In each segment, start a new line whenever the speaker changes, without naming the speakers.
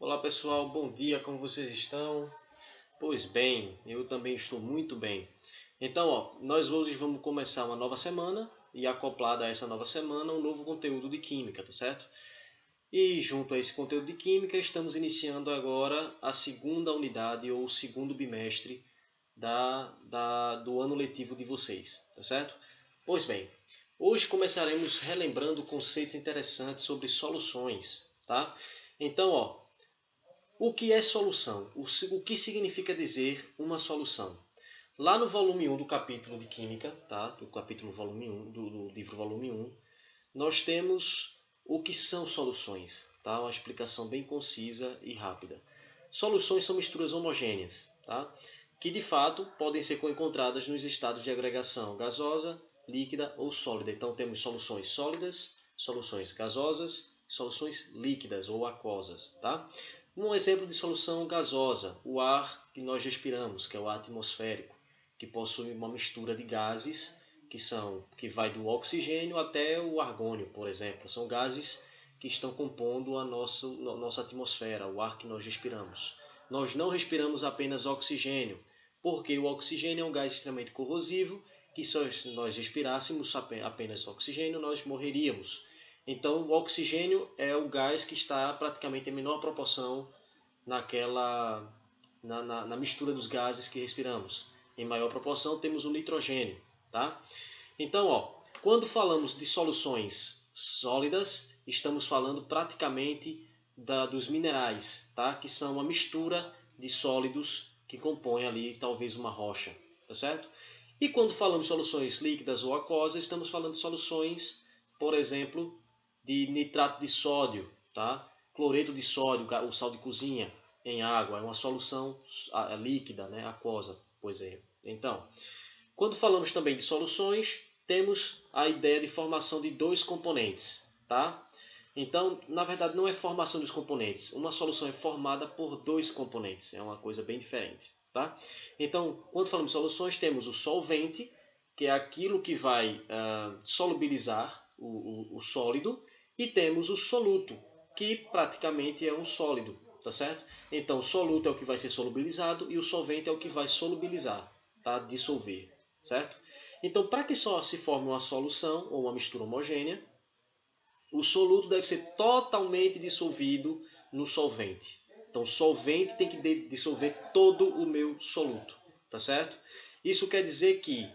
Olá pessoal, bom dia, como vocês estão? Pois bem, eu também estou muito bem. Então, nós hoje vamos começar uma nova semana e acoplada a essa nova semana um novo conteúdo de química, tá certo? E junto a esse conteúdo de química estamos iniciando agora a segunda unidade ou o segundo bimestre do ano letivo de vocês, tá certo? Pois bem, hoje começaremos relembrando conceitos interessantes sobre soluções, tá? Então, o que é solução? O que significa dizer uma solução? Lá no volume 1 do capítulo de Química, tá? Do capítulo volume 1, do livro volume 1, nós temos o que são soluções, tá? Uma explicação bem concisa e rápida. Soluções são misturas homogêneas, tá? Que de fato podem ser encontradas nos estados de agregação gasosa, líquida ou sólida. Então temos soluções sólidas, soluções gasosas, soluções líquidas ou aquosas, tá? Um exemplo de solução gasosa, o ar que nós respiramos, que é o ar atmosférico, que possui uma mistura de gases que vai do oxigênio até o argônio, por exemplo. São gases que estão compondo a nossa atmosfera, o ar que nós respiramos. Nós não respiramos apenas oxigênio, porque o oxigênio é um gás extremamente corrosivo, que se nós respirássemos apenas oxigênio, nós morreríamos. Então, o oxigênio é o gás que está praticamente em menor proporção na mistura dos gases que respiramos. Em maior proporção, temos o nitrogênio. Tá? Então, quando falamos de soluções sólidas, estamos falando praticamente dos minerais, tá? Que são uma mistura de sólidos que compõem ali talvez uma rocha. Tá certo? E quando falamos de soluções líquidas ou aquosas, estamos falando de soluções, por exemplo, de nitrato de sódio, tá? Cloreto de sódio, o sal de cozinha em água, é uma solução líquida, né? Aquosa, pois é. Então, quando falamos também de soluções, temos a ideia de formação de dois componentes, tá? Então, na verdade, não é formação dos componentes. Uma solução é formada por dois componentes. É uma coisa bem diferente, tá? Então, quando falamos de soluções, temos o solvente, que é aquilo que vai solubilizar o sólido, e temos o soluto, que praticamente é um sólido, tá certo? Então, o soluto é o que vai ser solubilizado e o solvente é o que vai solubilizar, tá? Dissolver, certo? Então, para que só se forme uma solução ou uma mistura homogênea, o soluto deve ser totalmente dissolvido no solvente. Então, o solvente tem que dissolver todo o meu soluto, tá certo? Isso quer dizer que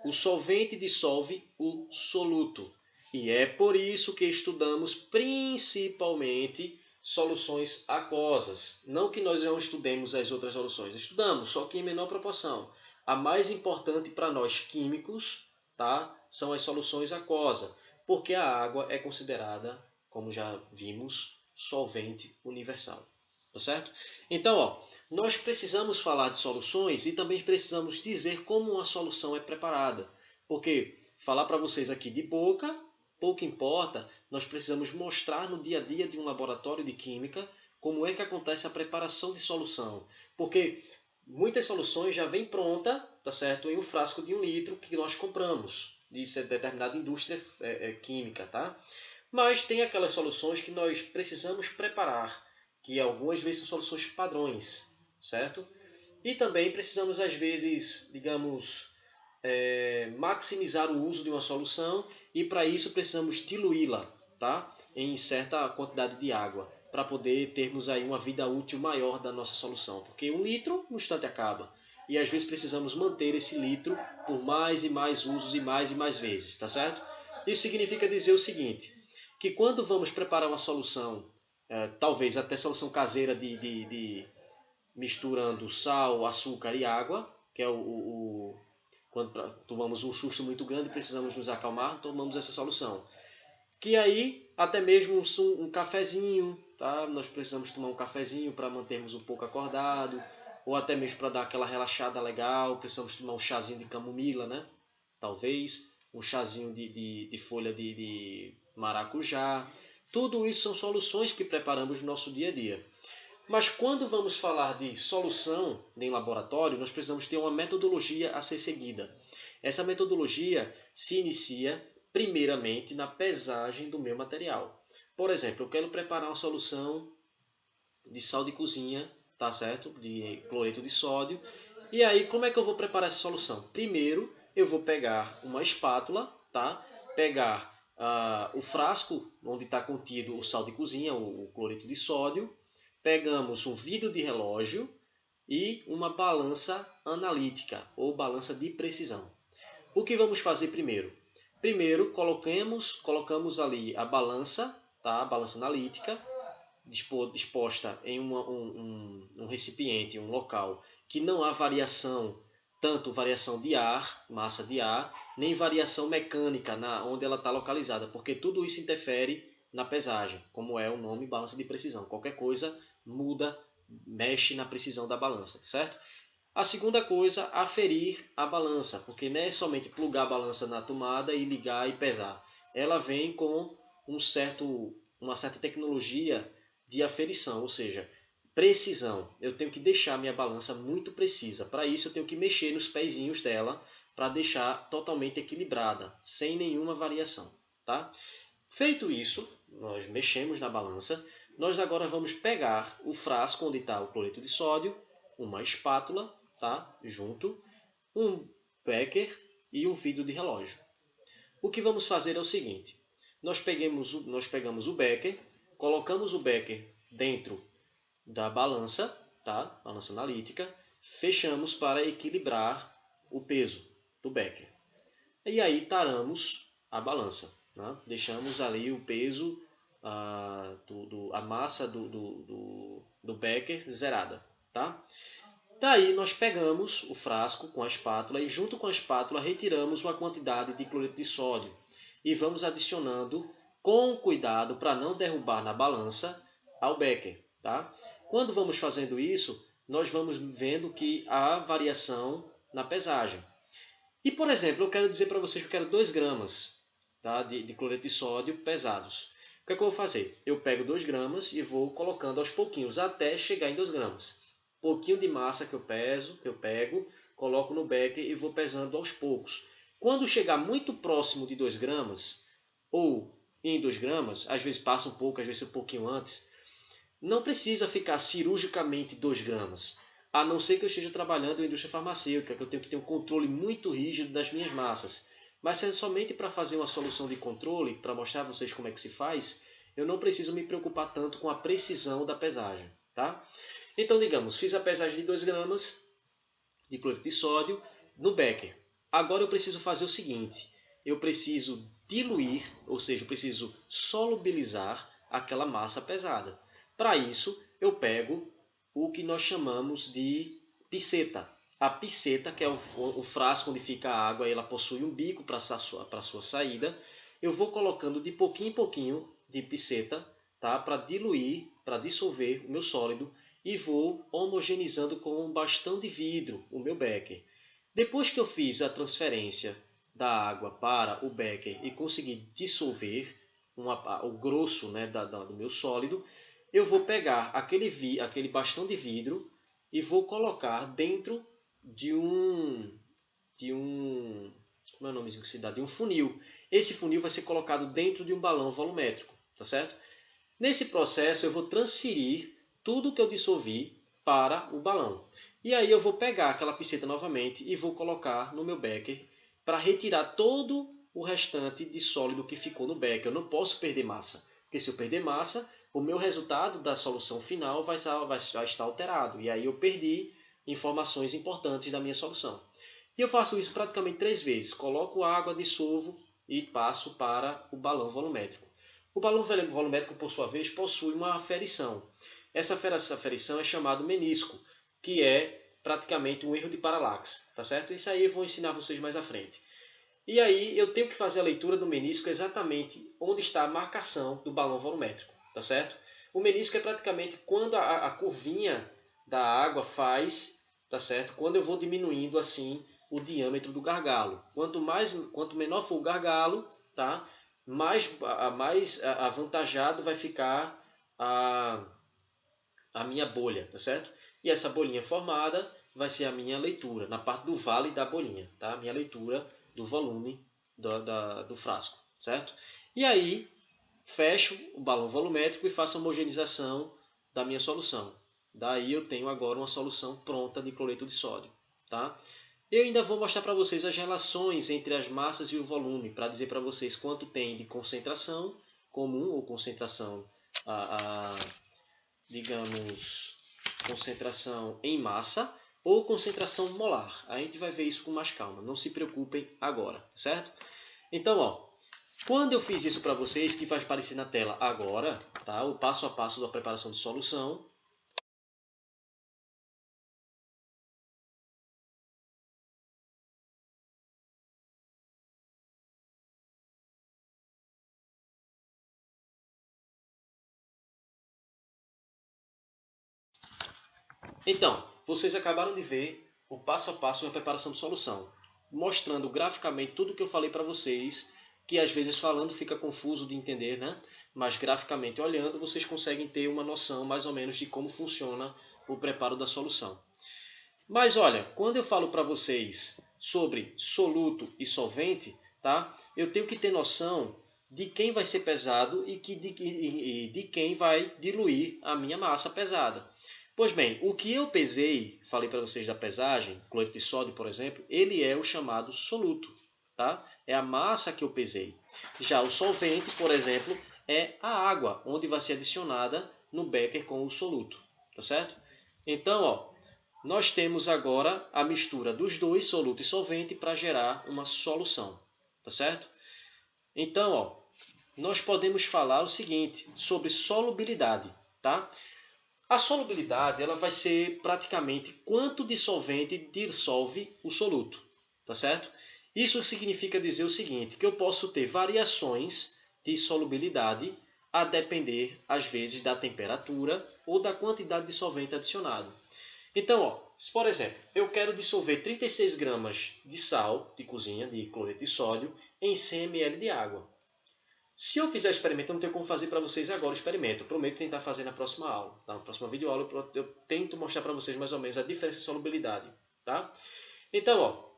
o solvente dissolve o soluto. E é por isso que estudamos principalmente soluções aquosas. Não que nós não estudemos as outras soluções, estudamos, só que em menor proporção. A mais importante para nós químicos, tá, são as soluções aquosas, porque a água é considerada, como já vimos, solvente universal. Tá certo? Então, nós precisamos falar de soluções e também precisamos dizer como uma solução é preparada. Porque falar para vocês aqui de boca, pouco importa, nós precisamos mostrar no dia a dia de um laboratório de química como é que acontece a preparação de solução. Porque muitas soluções já vêm pronta, tá certo, em um frasco de 1 litro que nós compramos de determinada indústria química, tá? Mas tem aquelas soluções que nós precisamos preparar, que algumas vezes são soluções padrões, certo? E também precisamos, às vezes, digamos, maximizar o uso de uma solução e para isso precisamos diluí-la, tá? Em certa quantidade de água, para poder termos aí uma vida útil maior da nossa solução. Porque 1 litro, no instante acaba. E às vezes precisamos manter esse litro por mais e mais usos e mais vezes, tá certo? Isso significa dizer o seguinte, que quando vamos preparar uma solução, talvez até solução caseira de misturando sal, açúcar e água, que é quando tomamos um susto muito grande e precisamos nos acalmar, tomamos essa solução. Que aí, até mesmo um cafezinho, tá? Nós precisamos tomar um cafezinho para mantermos um pouco acordado, ou até mesmo para dar aquela relaxada legal, precisamos tomar um chazinho de camomila, né? Talvez, um chazinho de folha de maracujá. Tudo isso são soluções que preparamos no nosso dia a dia. Mas quando vamos falar de solução em laboratório, nós precisamos ter uma metodologia a ser seguida. Essa metodologia se inicia primeiramente na pesagem do meu material. Por exemplo, eu quero preparar uma solução de sal de cozinha, tá certo? De cloreto de sódio. E aí, como é que eu vou preparar essa solução? Primeiro, eu vou pegar uma espátula, tá? Pegar o frasco onde está contido o sal de cozinha, o cloreto de sódio. Pegamos um vidro de relógio e uma balança analítica ou balança de precisão. O que vamos fazer primeiro? Primeiro, colocamos ali a balança, tá? A balança analítica, disposta em um recipiente, um local que não há variação, tanto variação de ar, massa de ar, nem variação mecânica onde ela está localizada, porque tudo isso interfere na pesagem, como é o nome balança de precisão. Qualquer coisa muda, mexe na precisão da balança, certo? A segunda coisa, aferir a balança, porque não é somente plugar a balança na tomada e ligar e pesar. Ela vem com uma certa tecnologia de aferição, ou seja, precisão. Eu tenho que deixar minha balança muito precisa. Para isso eu tenho que mexer nos pezinhos dela para deixar totalmente equilibrada, sem nenhuma variação, tá? Feito isso, nós mexemos na balança. Nós agora vamos pegar o frasco onde está o cloreto de sódio, uma espátula, tá? Junto, um becker e um vidro de relógio. O que vamos fazer é o seguinte: nós pegamos o becker, colocamos o becker dentro da balança, tá? Balança analítica, fechamos para equilibrar o peso do becker. E aí taramos a balança, né? Deixamos ali o peso, a massa do becker zerada, tá? Daí nós pegamos o frasco com a espátula e junto com a espátula retiramos uma quantidade de cloreto de sódio e vamos adicionando com cuidado para não derrubar na balança ao becker, tá? Quando vamos fazendo isso, nós vamos vendo que há variação na pesagem. E, por exemplo, eu quero dizer para vocês que eu quero 2 gramas, tá, de cloreto de sódio pesados. O que é que eu vou fazer? Eu pego 2 gramas e vou colocando aos pouquinhos até chegar em 2 gramas. Pouquinho de massa que eu pego, coloco no becker e vou pesando aos poucos. Quando chegar muito próximo de 2 gramas, ou em 2 gramas, às vezes passa um pouco, às vezes um pouquinho antes, não precisa ficar cirurgicamente 2 gramas, a não ser que eu esteja trabalhando em indústria farmacêutica, que eu tenho que ter um controle muito rígido das minhas massas. Mas se é somente para fazer uma solução de controle, para mostrar a vocês como é que se faz, eu não preciso me preocupar tanto com a precisão da pesagem, tá? Então, digamos, fiz a pesagem de 2 gramas de cloreto de sódio no becker. Agora eu preciso fazer o seguinte, eu preciso diluir, ou seja, eu preciso solubilizar aquela massa pesada. Para isso, eu pego o que nós chamamos de piceta. A piceta, que é o frasco onde fica a água, ela possui um bico para a sua saída. Eu vou colocando de pouquinho em pouquinho de piceta, tá? Para diluir, para dissolver o meu sólido e vou homogeneizando com um bastão de vidro o meu becker. Depois que eu fiz a transferência da água para o becker e consegui dissolver o grosso, né, do meu sólido, eu vou pegar aquele bastão de vidro e vou colocar dentro de um como é o nome que se dá? De um funil. Esse funil vai ser colocado dentro de um balão volumétrico, tá certo? Nesse processo eu vou transferir tudo que eu dissolvi para o balão. E aí eu vou pegar aquela piceta novamente e vou colocar no meu becker para retirar todo o restante de sólido que ficou no becker. Eu não posso perder massa, porque se eu perder massa, o meu resultado da solução final vai estar alterado. E aí eu perdi informações importantes da minha solução. E eu faço isso praticamente 3 vezes. Coloco água, dissolvo e passo para o balão volumétrico. O balão volumétrico, por sua vez, possui uma aferição. Essa aferição é chamada menisco, que é praticamente um erro de paralaxe, tá certo? Isso aí eu vou ensinar vocês mais à frente. E aí eu tenho que fazer a leitura do menisco exatamente onde está a marcação do balão volumétrico, tá certo? O menisco é praticamente quando a curvinha da água faz, tá certo? Quando eu vou diminuindo assim o diâmetro do gargalo. Quanto menor for o gargalo, tá? Mais avantajado vai ficar a minha bolha, tá certo? E essa bolinha formada vai ser a minha leitura, na parte do vale da bolinha, tá? A minha leitura do volume do frasco, certo? E aí, fecho o balão volumétrico e faço a homogeneização da minha solução. Daí eu tenho agora uma solução pronta de cloreto de sódio. Tá? Eu ainda vou mostrar para vocês as relações entre as massas e o volume, para dizer para vocês quanto tem de concentração comum ou concentração, digamos, concentração em massa ou concentração molar. A gente vai ver isso com mais calma, não se preocupem agora, certo? Então, ó, quando eu fiz isso para vocês, que vai aparecer na tela agora, tá? O passo a passo da preparação de solução. Então, vocês acabaram de ver o passo a passo da preparação de solução, mostrando graficamente tudo o que eu falei para vocês, que às vezes falando fica confuso de entender, né? Mas graficamente olhando, vocês conseguem ter uma noção mais ou menos de como funciona o preparo da solução. Mas olha, quando eu falo para vocês sobre soluto e solvente, tá? Eu tenho que ter noção de quem vai ser pesado e de quem vai diluir a minha massa pesada. Pois bem, o que eu pesei, falei para vocês da pesagem, cloreto de sódio, por exemplo, ele é o chamado soluto, tá? É a massa que eu pesei. Já o solvente, por exemplo, é a água, onde vai ser adicionada no becker com o soluto, tá certo? Então, ó, nós temos agora a mistura dos dois, soluto e solvente, para gerar uma solução, tá certo? Então, ó, nós podemos falar o seguinte sobre solubilidade, tá? A solubilidade ela vai ser praticamente quanto de solvente dissolve o soluto, tá certo? Isso significa dizer o seguinte, que eu posso ter variações de solubilidade a depender, às vezes, da temperatura ou da quantidade de solvente adicionado. Então, ó, por exemplo, eu quero dissolver 36 gramas de sal de cozinha, de cloreto de sódio, em 100 ml de água. Se eu fizer o experimento, eu não tenho como fazer para vocês agora o experimento. Eu prometo tentar fazer na próxima aula. Tá? Na próxima videoaula eu tento mostrar para vocês mais ou menos a diferença de solubilidade. Tá? Então, ó,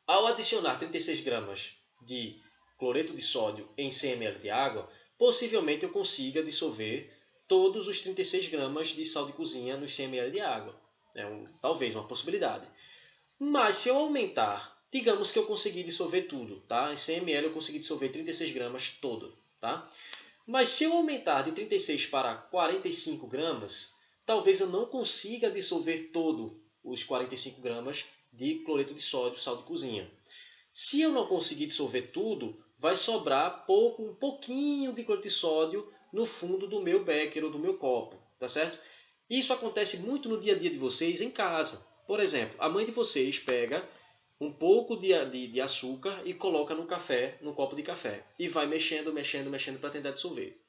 ao adicionar 36 gramas de cloreto de sódio em 100 ml de água, possivelmente eu consiga dissolver todos os 36 gramas de sal de cozinha nos 100 ml de água. É talvez uma possibilidade. Mas se eu aumentar, digamos que eu consegui dissolver tudo, tá? Em 100 ml eu consegui dissolver 36 gramas todo, tá? Mas se eu aumentar de 36 para 45 gramas, talvez eu não consiga dissolver todo os 45 gramas de cloreto de sódio, sal de cozinha. Se eu não conseguir dissolver tudo, vai sobrar um pouquinho de cloreto de sódio no fundo do meu becker ou do meu copo, tá certo? Isso acontece muito no dia a dia de vocês em casa. Por exemplo, a mãe de vocês pega um pouco de açúcar e coloca no café, no copo de café, e vai mexendo, mexendo, mexendo para tentar dissolver.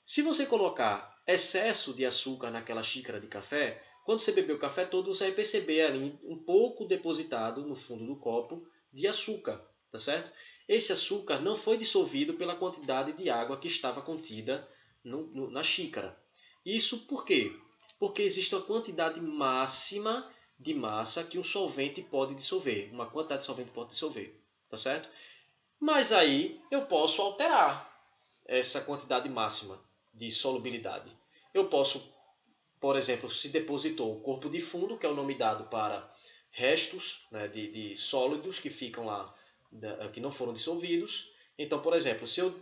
Se você colocar excesso de açúcar naquela xícara de café, quando você beber o café todo, você vai perceber ali um pouco depositado no fundo do copo de açúcar, tá certo? Esse açúcar não foi dissolvido pela quantidade de água que estava contida na xícara. Isso por quê? Porque existe uma quantidade máxima de massa que um solvente pode dissolver, uma quantidade de solvente pode dissolver, tá certo? Mas aí eu posso alterar essa quantidade máxima de solubilidade. Eu posso, por exemplo, se depositou o corpo de fundo, que é o nome dado para restos, né, de sólidos que ficam lá, que não foram dissolvidos. Então, por exemplo, se eu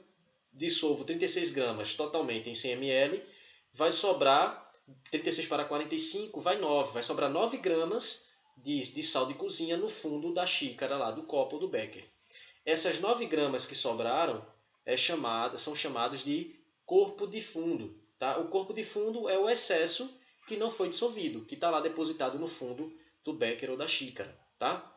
dissolvo 36 gramas totalmente em 100 ml, vai sobrar 36 para 45, vai 9. Vai sobrar 9 gramas de sal de cozinha no fundo da xícara lá, do copo ou do becker. Essas 9 gramas que sobraram são chamadas de corpo de fundo. Tá? O corpo de fundo é o excesso que não foi dissolvido, que está lá depositado no fundo do becker ou da xícara. Tá?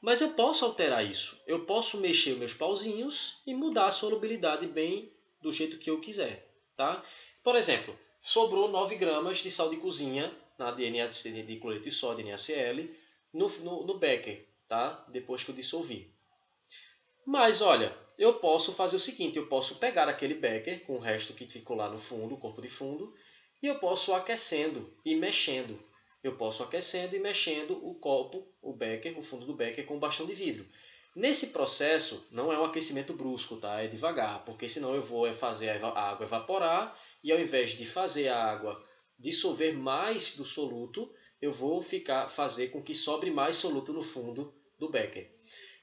Mas eu posso alterar isso. Eu posso mexer meus pauzinhos e mudar a solubilidade bem do jeito que eu quiser. Tá? Por exemplo, sobrou 9 gramas de sal de cozinha de cloreto de sódio, NaCl, no becker, tá? Depois que eu dissolvi. Mas olha, eu posso fazer o seguinte, eu posso pegar aquele becker com o resto que ficou lá no fundo, o corpo de fundo, e eu posso aquecendo e mexendo. Eu posso aquecendo e mexendo o copo, o becker, o fundo do becker com bastão de vidro. Nesse processo, não é um aquecimento brusco, tá? É devagar, porque senão eu vou fazer a água evaporar e ao invés de fazer a água dissolver mais do soluto, eu vou fazer com que sobre mais soluto no fundo do becker.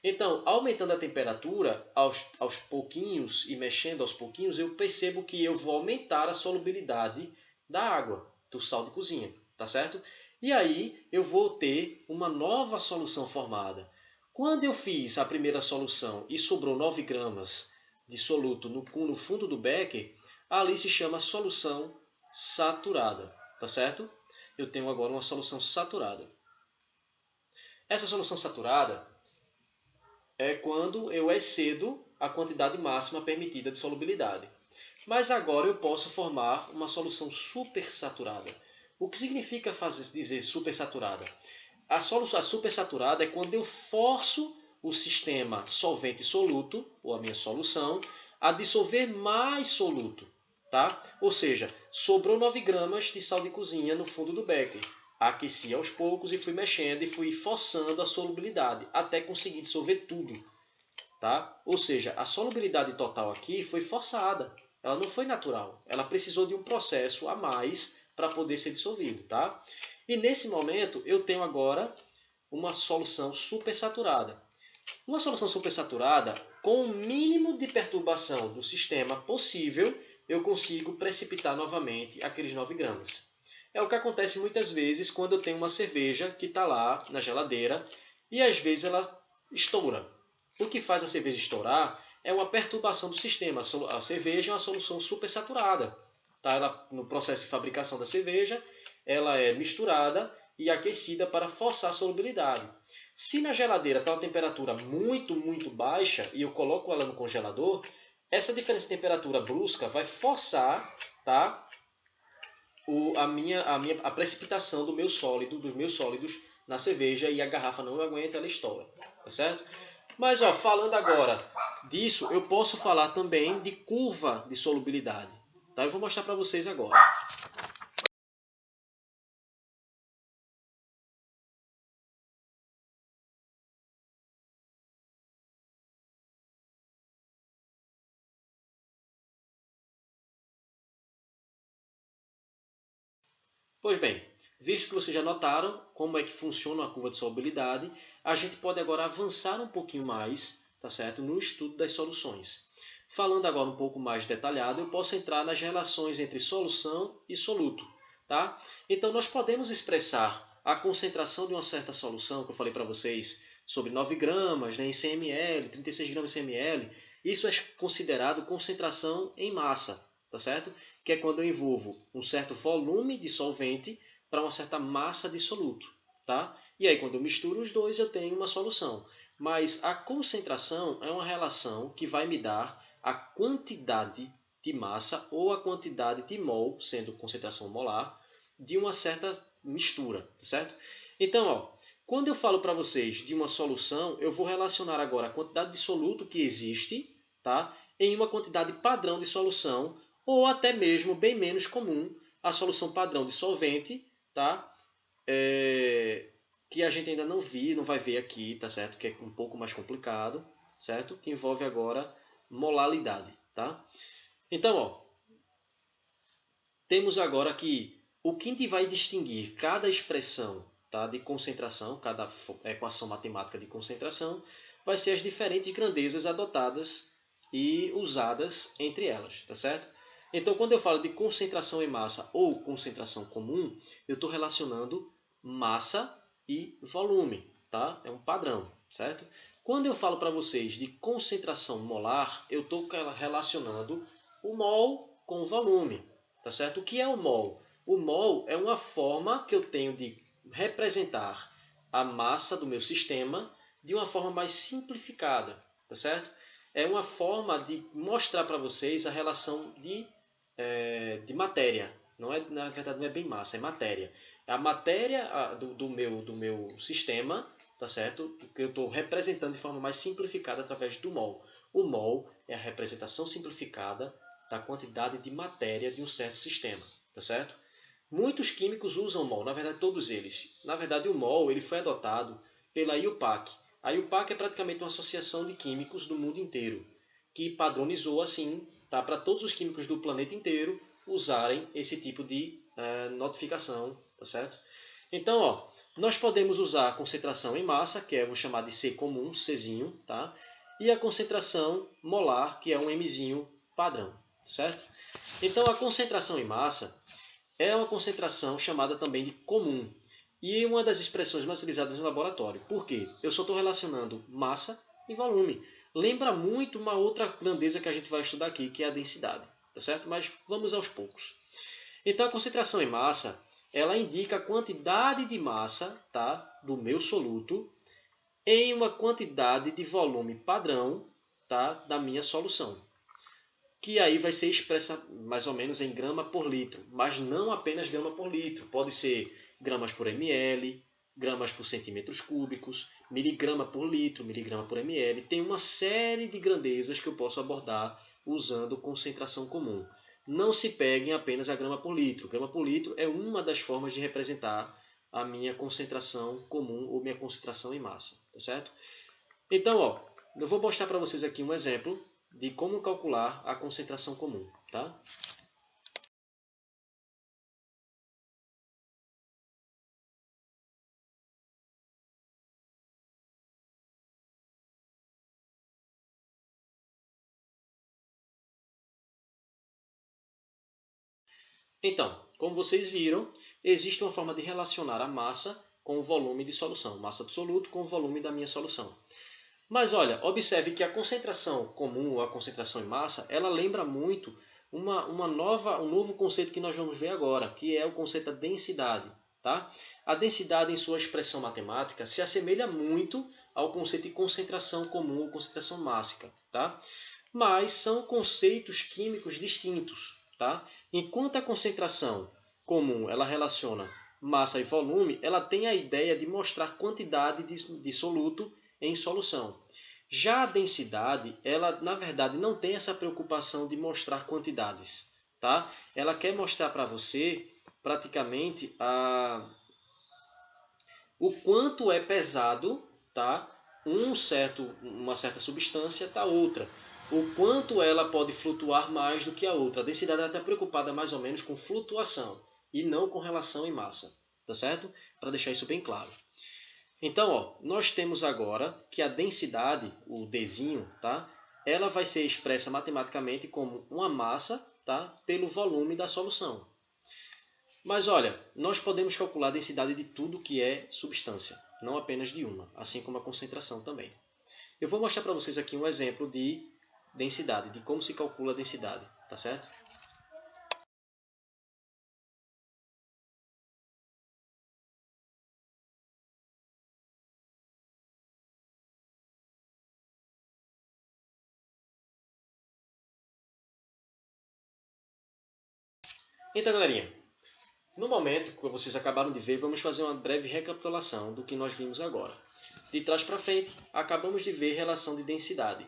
Então, aumentando a temperatura aos pouquinhos e mexendo aos pouquinhos, eu percebo que eu vou aumentar a solubilidade da água, do sal de cozinha, tá certo? E aí eu vou ter uma nova solução formada. Quando eu fiz a primeira solução e sobrou 9 gramas de soluto no fundo do becker, ali se chama solução saturada, tá certo? Eu tenho agora uma solução saturada. Essa solução saturada é quando eu excedo a quantidade máxima permitida de solubilidade. Mas agora eu posso formar uma solução supersaturada. O que significa dizer supersaturada? A supersaturada é quando eu forço o sistema solvente-soluto, ou a minha solução, a dissolver mais soluto. Tá? Ou seja, sobrou 9 gramas de sal de cozinha no fundo do becker. Aqueci aos poucos e fui mexendo e fui forçando a solubilidade até conseguir dissolver tudo. Tá? Ou seja, a solubilidade total aqui foi forçada. Ela não foi natural. Ela precisou de um processo a mais para poder ser dissolvido. Tá? E nesse momento eu tenho agora uma solução supersaturada. Uma solução supersaturada, com o mínimo de perturbação do sistema possível, eu consigo precipitar novamente aqueles 9 gramas. É o que acontece muitas vezes quando eu tenho uma cerveja que está lá na geladeira e às vezes ela estoura. O que faz a cerveja estourar é uma perturbação do sistema. A cerveja é uma solução supersaturada. Tá? Ela, no processo de fabricação da cerveja, ela é misturada e aquecida para forçar a solubilidade. Se na geladeira está uma temperatura muito, muito baixa e eu coloco ela no congelador, essa diferença de temperatura brusca vai forçar, tá, a precipitação dos meus sólidos na cerveja e a garrafa não aguenta, ela estoura. Tá certo? Mas falando agora disso, eu posso falar também de curva de solubilidade. Tá? Eu vou mostrar para vocês agora. Pois bem, visto que vocês já notaram como é que funciona a curva de solubilidade, a gente pode agora avançar um pouquinho mais, tá certo, no estudo das soluções. Falando agora um pouco mais detalhado, eu posso entrar nas relações entre solução e soluto. Tá? Então, nós podemos expressar a concentração de uma certa solução, que eu falei para vocês, sobre 9 gramas em 100 ml, 36 gramas em 100 ml. Isso é considerado concentração em massa, tá certo? Que é quando eu envolvo um certo volume de solvente para uma certa massa de soluto. Tá? E aí, quando eu misturo os dois, eu tenho uma solução. Mas a concentração é uma relação que vai me dar a quantidade de massa ou a quantidade de mol, sendo concentração molar, de uma certa mistura, tá certo? Então, quando eu falo para vocês de uma solução, eu vou relacionar agora a quantidade de soluto que existe, tá, em uma quantidade padrão de solução, ou até mesmo bem menos comum, a solução padrão de solvente, tá? Que a gente ainda não vai ver aqui, tá certo? Que é um pouco mais complicado, certo? Que envolve agora molalidade, tá? Então, temos agora que o que vai distinguir cada expressão, tá, de concentração, cada equação matemática de concentração, vai ser as diferentes grandezas adotadas e usadas entre elas, tá certo? Então, quando eu falo de concentração em massa ou concentração comum, eu estou relacionando massa e volume, tá? É um padrão, certo? Quando eu falo para vocês de concentração molar, eu estou relacionando o mol com o volume, tá certo? O que é o mol? O mol é uma forma que eu tenho de representar a massa do meu sistema de uma forma mais simplificada, tá certo? É uma forma de mostrar para vocês a relação de matéria. Não é, na verdade, não é bem massa, é matéria. A matéria do meu sistema, tá certo? Que eu estou representando de forma mais simplificada através do mol. O mol é a representação simplificada da quantidade de matéria de um certo sistema, tá certo? Muitos químicos usam mol, na verdade todos eles. Na verdade o mol ele foi adotado pela IUPAC. A IUPAC é praticamente uma associação de químicos do mundo inteiro, que padronizou assim, tá, para todos os químicos do planeta inteiro, usarem esse tipo de notificação, tá certo? Então, ó, nós podemos usar a concentração em massa, que eu vou chamar de C comum, Czinho, tá? E a concentração molar, que é um Mzinho padrão, certo? Então, a concentração em massa é uma concentração chamada também de comum. E uma das expressões mais utilizadas no laboratório. Por quê? Eu só estou relacionando massa e volume. Lembra muito uma outra grandeza que a gente vai estudar aqui, que é a densidade. Tá certo? Mas vamos aos poucos. Então, a concentração em massa, ela indica a quantidade de massa, tá, do meu soluto em uma quantidade de volume padrão, tá, da minha solução. Que aí vai ser expressa mais ou menos em grama por litro, mas não apenas grama por litro. Pode ser gramas por ml, gramas por centímetros cúbicos, miligrama por litro, miligrama por ml. Tem uma série de grandezas que eu posso abordar usando concentração comum. Não se peguem apenas a grama por litro. Grama por litro é uma das formas de representar a minha concentração comum ou minha concentração em massa, tá certo? Então, ó, eu vou mostrar para vocês aqui um exemplo de como calcular a concentração comum, tá? Então, como vocês viram, existe uma forma de relacionar a massa com o volume de solução, massa do soluto com o volume da minha solução. Mas olha, observe que a concentração comum ou a concentração em massa, ela lembra muito um novo conceito que nós vamos ver agora, que é o conceito da densidade. Tá? A densidade, em sua expressão matemática, se assemelha muito ao conceito de concentração comum ou concentração mássica. Tá? Mas são conceitos químicos distintos. Tá? Enquanto a concentração comum ela relaciona massa e volume, ela tem a ideia de mostrar quantidade de soluto em solução. Já a densidade, ela na verdade não tem essa preocupação de mostrar quantidades. Tá? Ela quer mostrar para você praticamente o quanto é pesado, tá? Uma certa substância da outra. O quanto ela pode flutuar mais do que a outra. A densidade está preocupada mais ou menos com flutuação e não com relação em massa. Tá certo? Para deixar isso bem claro. Então, ó, nós temos agora que a densidade, o Dzinho, tá? Ela vai ser expressa matematicamente como uma massa, tá? Pelo volume da solução. Mas olha, nós podemos calcular a densidade de tudo que é substância, não apenas de uma, assim como a concentração também. Eu vou mostrar para vocês aqui um exemplo de densidade, de como se calcula a densidade, tá certo? Então, galerinha, no momento que vocês acabaram de ver, vamos fazer uma breve recapitulação do que nós vimos agora. De trás para frente, acabamos de ver relação de densidade,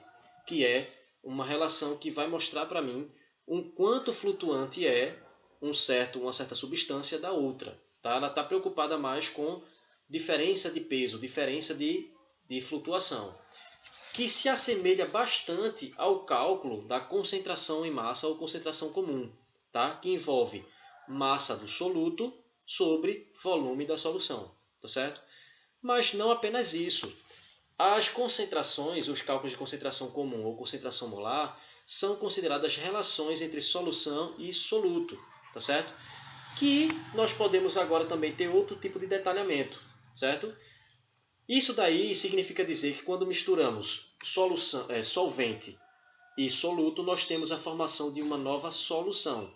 que é uma relação que vai mostrar para mim um quanto flutuante é uma certa substância da outra. Tá? Ela está preocupada mais com diferença de peso, diferença de flutuação, que se assemelha bastante ao cálculo da concentração em massa ou concentração comum, tá? Que envolve massa do soluto sobre volume da solução, tá certo? Mas não apenas isso. As concentrações, os cálculos de concentração comum ou concentração molar, são consideradas relações entre solução e soluto, tá certo? Que nós podemos agora também ter outro tipo de detalhamento, certo? Isso daí significa dizer que quando misturamos solvente e soluto, nós temos a formação de uma nova solução.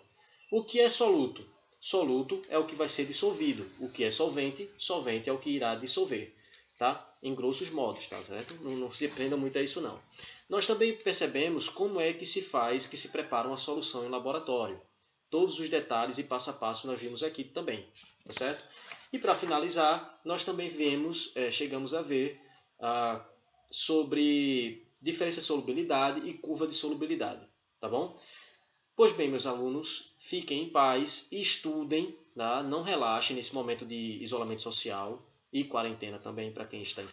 O que é soluto? Soluto é o que vai ser dissolvido. O que é solvente? Solvente é o que irá dissolver. Tá? Em grossos modos, tá certo? Não se prenda muito a isso não. Nós também percebemos como é que se faz, que se prepara uma solução em laboratório. Todos os detalhes e passo a passo nós vimos aqui também, tá certo? E para finalizar, nós também chegamos a ver sobre diferença de solubilidade e curva de solubilidade, tá bom? Pois bem, meus alunos, fiquem em paz e estudem, tá? Não relaxem nesse momento de isolamento social e quarentena também para quem está em